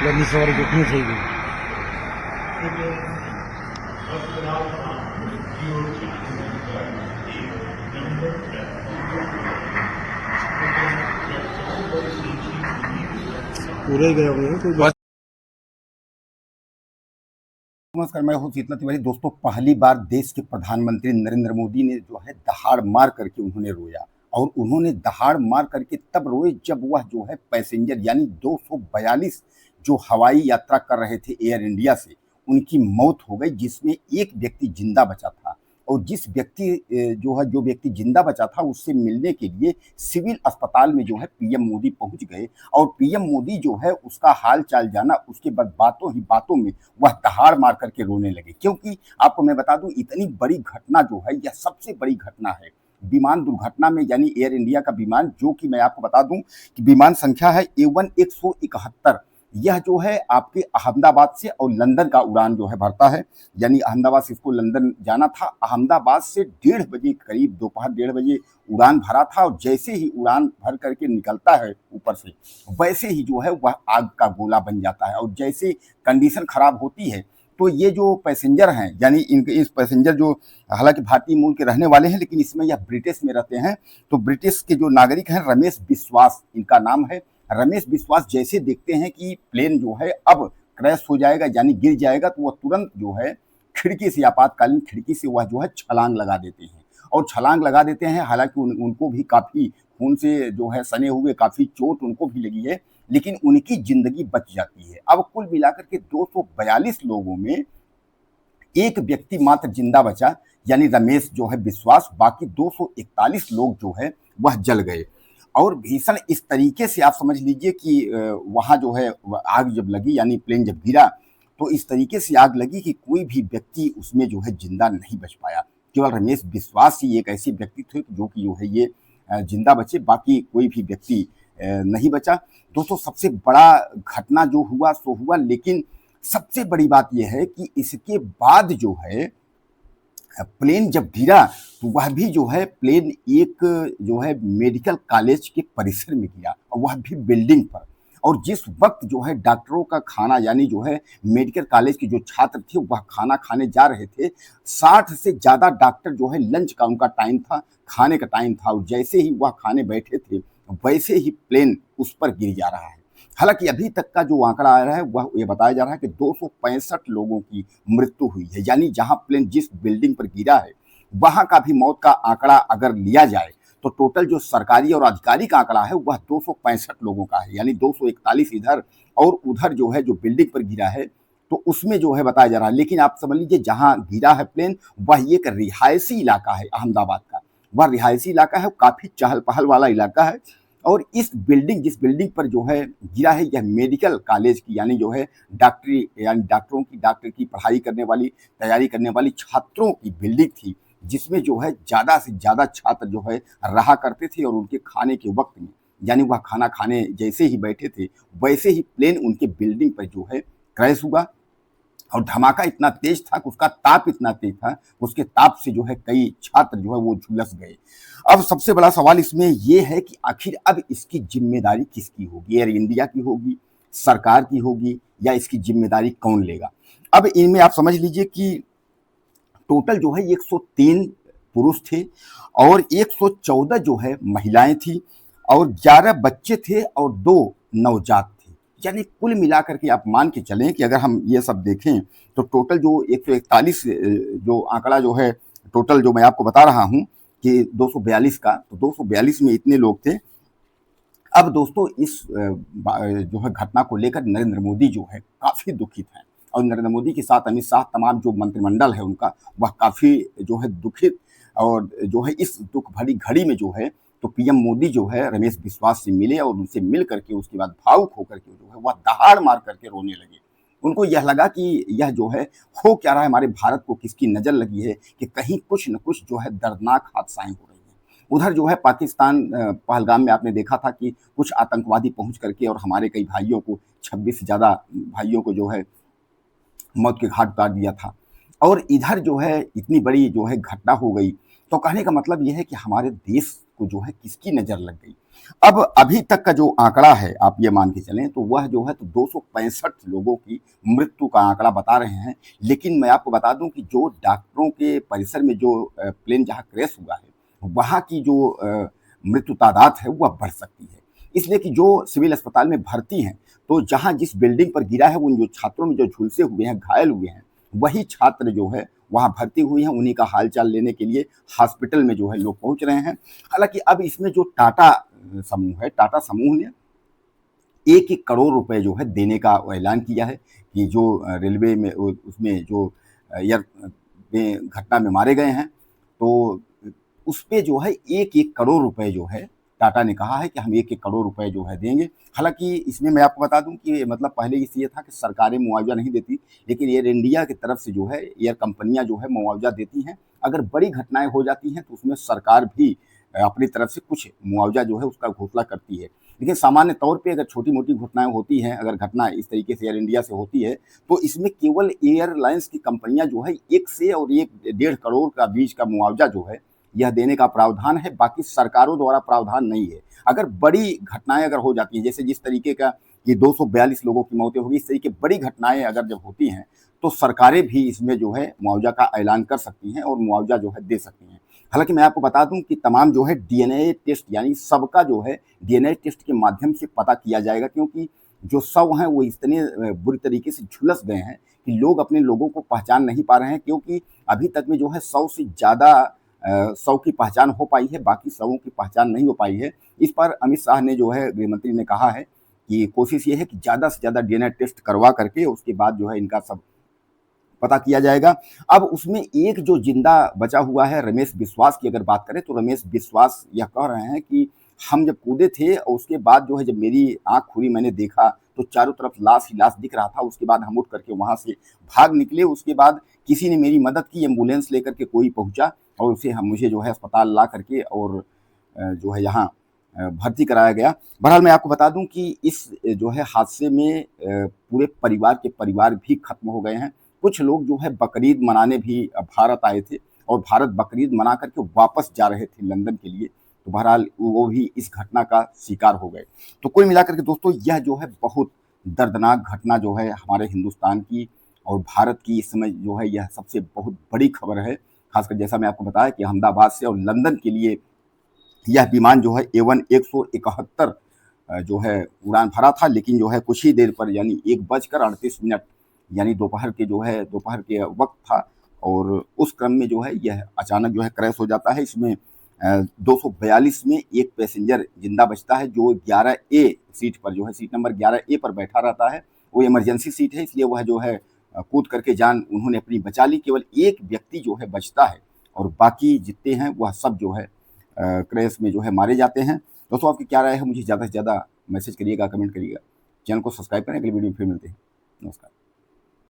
गर्मी से और कितनी થઈ ગઈ। पूरा ही गया हुआ है कोई बात। नमस्कार, मैं हूं शीतल तिवारी। दोस्तों, पहली बार देश के प्रधानमंत्री नरेंद्र मोदी ने जो है दहाड़ मार करके उन्होंने रोया। और उन्होंने दहाड़ मार करके तब रोए जब वह जो है पैसेंजर यानी 242 जो हवाई यात्रा कर रहे थे एयर इंडिया से, उनकी मौत हो गई, जिसमें एक व्यक्ति जिंदा बचा था। और जो व्यक्ति जिंदा बचा था उससे मिलने के लिए सिविल अस्पताल में जो है पीएम मोदी पहुंच गए। और पीएम मोदी जो है उसका हाल चाल जाना, उसके बाद बातों ही बातों में वह दहाड़ मार करके रोने लगे। क्योंकि आपको मैं बता दूं, इतनी बड़ी घटना जो है, यह सबसे बड़ी घटना है विमान दुर्घटना में, यानी एयर इंडिया का विमान, जो कि मैं आपको बता दूं कि विमान संख्या है A1 171। यह जो है आपके अहमदाबाद से और लंदन का उड़ान जो है भरता है, यानी अहमदाबाद से इसको लंदन जाना था। अहमदाबाद से 1:30 बजे करीब, दोपहर 1:30 बजे उड़ान भरा था। और जैसे ही उड़ान भर करके निकलता है ऊपर से, वैसे ही जो है वह आग का गोला बन जाता है। और जैसे कंडीशन खराब होती है, तो ये जो पैसेंजर हैं, यानी इनके इस पैसेंजर जो हालांकि भारतीय मूल के रहने वाले हैं, लेकिन इसमें यह ब्रिटिश में रहते हैं। तो ब्रिटिश के जो नागरिक हैं, रमेश बिस्वास इनका नाम है। रमेश बिस्वास जैसे देखते हैं कि प्लेन जो है अब क्रैश हो जाएगा, यानी गिर जाएगा, तो वह तुरंत जो है खिड़की से, आपातकालीन खिड़की से वह जो है छलांग लगा देते हैं। और छलांग लगा देते हैं। हालांकि उनको भी काफी खून से जो है सने हुए, काफी चोट उनको भी लगी है, लेकिन उनकी जिंदगी बच जाती है। अब कुल मिलाकर के 242 लोगों में एक व्यक्ति मात्र जिंदा बचा, यानी रमेश जो है बिस्वास। बाकी 241 लोग जो है वह जल गए। और भीषण इस तरीके से आप समझ लीजिए कि वहां जो है आग जब लगी, यानी प्लेन जब गिरा, तो इस तरीके से आग लगी कि कोई भी व्यक्ति उसमें जो है जिंदा नहीं बच पाया। केवल रमेश बिस्वास ही एक ऐसे व्यक्ति थे जो कि जो है ये जिंदा बचे, बाकी कोई भी व्यक्ति नहीं बचा। दोस्तों, सबसे बड़ा घटना जो हुआ सो हुआ, लेकिन सबसे बड़ी बात यह है कि इसके बाद जो है प्लेन जब गिरा, तो वह भी जो है प्लेन एक जो है मेडिकल कॉलेज के परिसर में गिरा, और वह भी बिल्डिंग पर। और जिस वक्त जो है डॉक्टरों का खाना, यानी जो है मेडिकल कॉलेज के जो छात्र थे वह खाना खाने जा रहे थे, 60 से ज्यादा डॉक्टर जो है लंच का उनका टाइम था, खाने का टाइम था। और जैसे ही वह खाने बैठे थे, वैसे ही प्लेन उस पर गिर जा रहा है। हालांकि अभी तक का जो आंकड़ा आ रहा है वह ये बताया जा रहा है कि 265 लोगों की मृत्यु हुई है। यानी जहां प्लेन जिस बिल्डिंग पर गिरा है, वहां का भी मौत का आंकड़ा अगर लिया जाए, तो टोटल जो सरकारी और आधिकारिक आंकड़ा है वह 265 लोगों का है। यानी 241 इधर और उधर जो है जो बिल्डिंग पर गिरा है, तो उसमें जो है बताया जा रहा है। लेकिन आप समझ लीजिए, जहां गिरा है प्लेन, वह एक रिहायशी इलाका है अहमदाबाद का। वह रिहायशी इलाका है, काफी चहल पहल वाला इलाका है। और इस बिल्डिंग, जिस बिल्डिंग पर जो है गिरा है, यह मेडिकल कॉलेज की, यानी जो है डॉक्टरी, यानी डॉक्टर की पढ़ाई करने वाली, तैयारी करने वाली छात्रों की बिल्डिंग थी, जिसमें जो है ज्यादा से ज्यादा छात्र जो है रहा करते थे। और उनके खाने के वक्त में, यानी वह खाना खाने जैसे ही बैठे थे, वैसे ही प्लेन उनके बिल्डिंग पर जो है क्रैश हुआ। और धमाका इतना तेज था कि उसका ताप इतना तेज था, उसके ताप से जो है कई छात्र जो है वो झुलस गए। अब सबसे बड़ा सवाल इसमें यह है कि आखिर अब इसकी जिम्मेदारी किसकी होगी? एयर इंडिया की होगी, सरकार की होगी, या इसकी जिम्मेदारी कौन लेगा? अब इनमें आप समझ लीजिए कि टोटल जो है 103 पुरुष थे और 114 जो है महिलाएं थी, और 11 बच्चे थे और 2 नवजात थे। यानी कुल मिलाकर के आप मान के चलें कि अगर हम ये सब देखें, तो टोटल जो 141 जो आंकड़ा जो है, टोटल जो मैं आपको बता रहा हूं कि 242 का, तो 242 में इतने लोग थे। अब दोस्तों, इस जो है घटना को लेकर नरेंद्र मोदी जो है काफी दुखित हैं। और नरेंद्र मोदी के साथ अमित शाह, तमाम जो मंत्रिमंडल है उनका, वह काफी जो है दुखित। और जो है इस दुख भरी घड़ी में जो है, तो पीएम मोदी जो है रमेश बिस्वास से मिले, और उनसे मिल करके उसके बाद भावुक होकर के जो है वह दहाड़ मार करके रोने लगे। उनको यह लगा कि यह जो है हो क्या रहा है, हमारे भारत को किसकी नजर लगी है कि कहीं कुछ न कुछ जो है दर्दनाक हादसाएं हो रही हैं। उधर जो है पाकिस्तान, पहलगाम में आपने देखा था कि कुछ आतंकवादी पहुंच करके और हमारे कई भाइयों को, 26 से ज्यादा भाइयों को जो है मौत के घाट उतार दिया था। और इधर जो है इतनी बड़ी जो है घटना हो गई, तो कहने का मतलब यह है कि हमारे देश को जो है किसकी नजर लग गई। अब अभी तक का जो आंकड़ा है आप ये मान के चलें तो वह जो है तो 265 लोगों की मृत्यु का आंकड़ा बता रहे हैं। लेकिन मैं आपको बता दूं कि जो डॉक्टरों के परिसर में जो प्लेन जहां क्रैश हुआ है वहां की जो मृत्यु तादाद है वह बढ़ सकती है। इसलिए कि जो सिविल अस्पताल में भर्ती हैं तो जहां जिस बिल्डिंग पर गिरा है उन जो छात्रों में जो झुलसे हुए हैं, घायल हुए हैं, वही छात्र जो है वहां भर्ती हुए हैं, उन्हीं का हालचाल लेने के लिए हॉस्पिटल में जो है लोग पहुंच रहे हैं। हालांकि अब इसमें जो टाटा समूह है, टाटा समूह ने 1-1 करोड़ रुपए जो है देने का ऐलान किया है कि जो रेलवे में उसमें जो एयर में घटना में मारे गए हैं तो उस पे जो है 1-1 करोड़ रुपए जो है टाटा ने कहा है कि हम 1-1 करोड़ रुपए जो है देंगे। हालांकि इसमें मैं आपको बता दूं कि मतलब पहले ये था कि सरकारें मुआवजा नहीं देती, लेकिन एयर इंडिया की तरफ से जो है एयर कंपनियां जो है मुआवजा देती हैं। अगर बड़ी घटनाएं हो जाती हैं तो उसमें सरकार भी अपनी तरफ से कुछ मुआवजा जो है उसका घोषणा करती है। लेकिन सामान्य तौर पे अगर छोटी-मोटी घटनाएं होती हैं, अगर घटना इस तरीके से एयर इंडिया से होती है, तो इसमें केवल एयरलाइंस की कंपनियां जो है 1 से और 1 डेढ़ करोड़ का बीच का मुआवजा जो है यह देने का प्रावधान है, बाकी सरकारों द्वारा प्रावधान नहीं है। अगर बड़ी घटनाएं अगर हो जाती हैं, जैसे जिस तरीके का ये 242 लोगों की मौतें हुई, इस तरीके बड़ी घटनाएं अगर जब होती हैं, तो सरकारें भी इसमें जो है मुआवजा का ऐलान कर सकती हैं और मुआवजा जो है दे सकती हैं। हालांकि मैं आपको बता दूं कि तमाम जो है डीएनए टेस्ट यानी सबका जो है डीएनए टेस्ट के माध्यम से पता किया जाएगा, क्योंकि जो शव हैं वो इतने बुरी तरीके से झुलस गए हैं कि लोग अपने लोगों को पहचान नहीं पा रहे हैं, क्योंकि अभी तक में जो है 100 से ज़्यादा शव की पहचान हो पाई है, बाकी शवों की पहचान नहीं हो पाई है। इस पर अमित शाह ने जो है गृह मंत्री ने कहा है कि कोशिश ये है कि ज़्यादा से ज़्यादा डीएनए टेस्ट करवा करके उसके बाद जो है इनका सब पता किया जाएगा। अब उसमें एक जो जिंदा बचा हुआ है रमेश बिस्वास की अगर बात करें तो रमेश बिस्वास यह कह रहे हैं कि हम जब कूदे थे और उसके बाद जो है जब मेरी आंख खुली मैंने देखा तो चारों तरफ लाश ही लाश दिख रहा था। उसके बाद हम उठ करके वहां से भाग निकले। उसके बाद किसी ने मेरी मदद की, एम्बुलेंस लेकर के कोई पहुंचा और उसे हम मुझे जो है अस्पताल ला करके और जो है यहाँ भर्ती कराया गया। बहरहाल मैं आपको बता दूं कि इस जो है हादसे में पूरे परिवार के परिवार भी खत्म हो गए हैं। कुछ लोग जो है बकरीद मनाने भी भारत आए थे और भारत बकरीद मना करके वापस जा रहे थे लंदन के लिए, तो बहरहाल वो भी इस घटना का शिकार हो गए। तो कुल मिलाकर के दोस्तों यह जो है बहुत दर्दनाक घटना जो है हमारे हिंदुस्तान की और भारत की इस समय जो है यह सबसे बहुत बड़ी खबर है। खासकर जैसा मैं आपको बताया कि अहमदाबाद से और लंदन के लिए यह विमान जो है A1 171 जो है उड़ान भरा था, लेकिन जो है कुछ ही देर पर यानी 1:38 यानी दोपहर के वक्त था और उस क्रम में जो है यह अचानक जो है क्रैश हो जाता है। इसमें 242 में एक पैसेंजर जिंदा बचता है जो 11A सीट पर जो है सीट नंबर 11A पर बैठा रहता है। वो इमरजेंसी सीट है, इसलिए वह जो है कूद करके जान उन्होंने अपनी बचा ली। केवल एक व्यक्ति जो है बचता है और बाकी जितने हैं वह सब जो है क्रैश में जो है मारे जाते हैं। दोस्तों आपकी क्या राय है, मुझे ज़्यादा से ज़्यादा मैसेज करिएगा, कमेंट करिएगा, चैनल को सब्सक्राइब करें। अगली वीडियो में फिर मिलते हैं। नमस्कार।